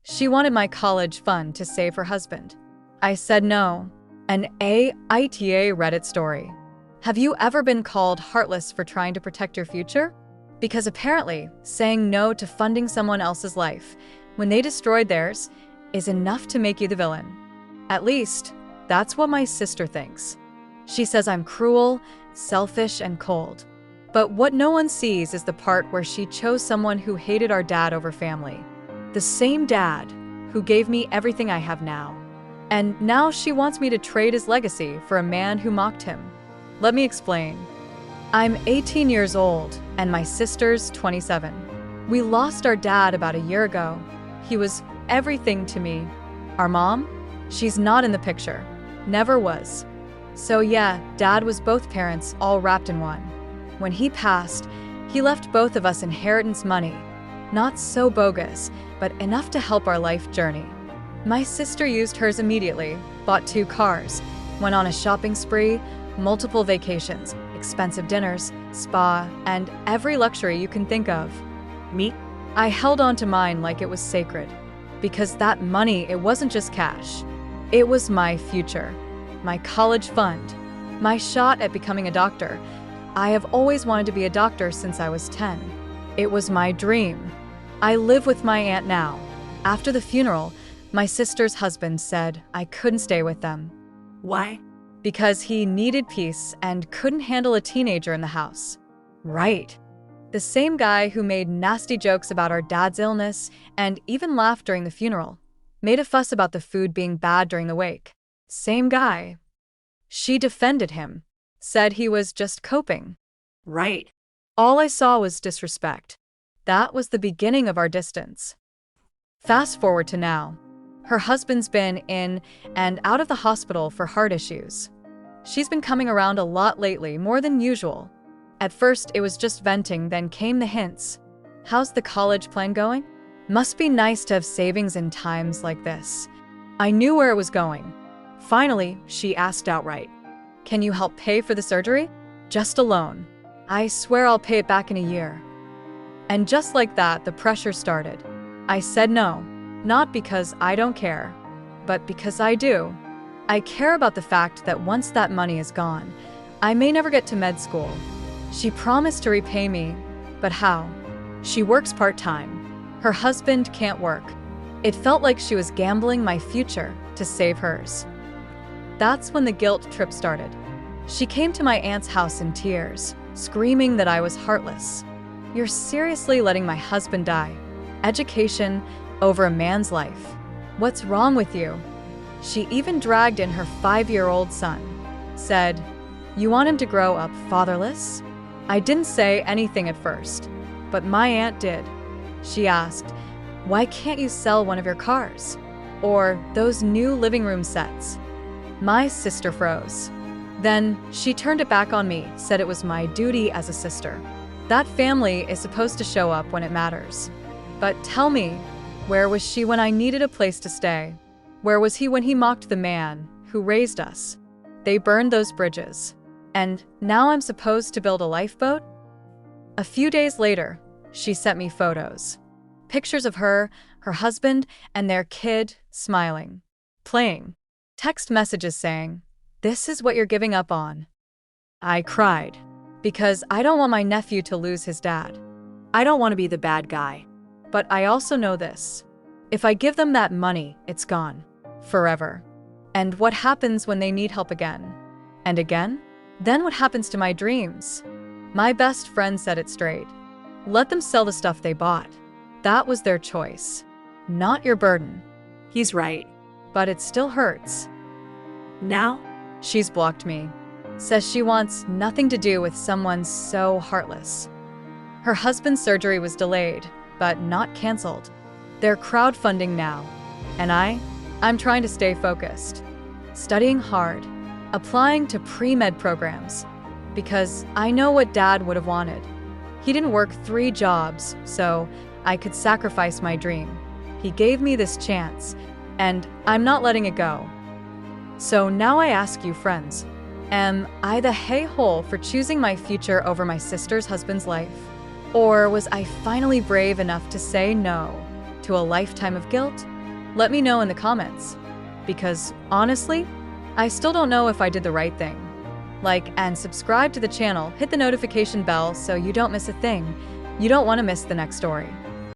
She wanted my college fund to save her husband. I said no. An AITA Reddit story. Have you ever been called heartless for trying to protect your future? Because apparently, saying no to funding someone else's life when they destroyed theirs is enough to make you the villain. At least, that's what my sister thinks. She says I'm cruel, selfish, and cold. But what no one sees is the part where she chose someone who hated our dad over family. The same dad who gave me everything I have now. And now she wants me to trade his legacy for a man who mocked him. Let me explain. I'm 18 years old, and my sister's 27. We lost our dad about a year ago. He was everything to me. Our mom? She's not in the picture. Never was. So yeah, Dad was both parents, all wrapped in one. When he passed, he left both of us inheritance money. Not so bogus, but enough to help our life journey. My sister used hers immediately, bought 2 cars, went on a shopping spree, multiple vacations, expensive dinners, spa, and every luxury you can think of. Me? I held on to mine like it was sacred. Because that money, it wasn't just cash. It was my future, my college fund, my shot at becoming a doctor. I have always wanted to be a doctor since I was 10. It was my dream. I live with my aunt now. After the funeral, my sister's husband said I couldn't stay with them. Why? Because he needed peace and couldn't handle a teenager in the house. Right. The same guy who made nasty jokes about our dad's illness and even laughed during the funeral. Made a fuss about the food being bad during the wake. Same guy. She defended him. Said he was just coping. Right. All I saw was disrespect. That was the beginning of our distance. Fast forward to now. Her husband's been in and out of the hospital for heart issues. She's been coming around a lot lately, more than usual. At first, it was just venting, then came the hints. How's the college plan going? Must be nice to have savings in times like this. I knew where it was going. Finally, she asked outright, "Can you help pay for the surgery? Just a loan. I swear I'll pay it back in a year." And just like that, the pressure started. I said no, not because I don't care, but because I do. I care about the fact that once that money is gone, I may never get to med school. She promised to repay me, but how? She works part-time. Her husband can't work. It felt like she was gambling my future to save hers. That's when the guilt trip started. She came to my aunt's house in tears, screaming that I was heartless. You're seriously letting my husband die. Education over a man's life. What's wrong with you? She even dragged in her 5-year-old son. Said, "You want him to grow up fatherless?" I didn't say anything at first, but my aunt did. She asked, "Why can't you sell one of your cars? Or those new living room sets?" My sister froze. Then she turned it back on me, said it was my duty as a sister. That family is supposed to show up when it matters. But tell me, where was she when I needed a place to stay? Where was he when he mocked the man who raised us? They burned those bridges. And now I'm supposed to build a lifeboat? A few days later, she sent me photos. Pictures of her, her husband, and their kid smiling, playing. Text messages saying, "This is what you're giving up on." I cried, because I don't want my nephew to lose his dad. I don't want to be the bad guy. But I also know this. If I give them that money, it's gone. Forever. And what happens when they need help again? And again? Then what happens to my dreams? My best friend said it straight. Let them sell the stuff they bought. That was their choice. Not your burden. He's right. But it still hurts. Now? She's blocked me. Says she wants nothing to do with someone so heartless. Her husband's surgery was delayed, but not canceled. They're crowdfunding now. And I'm trying to stay focused. Studying hard. Applying to pre-med programs. Because I know what Dad would have wanted. He didn't work 3 jobs, so I could sacrifice my dream. He gave me this chance, and I'm not letting it go. So now I ask you, friends, am I the hey-hole for choosing my future over my sister's husband's life? Or was I finally brave enough to say no to a lifetime of guilt? Let me know in the comments. Because, honestly, I still don't know if I did the right thing. Like and subscribe to the channel, hit the notification bell so you don't miss a thing. You don't want to miss the next story.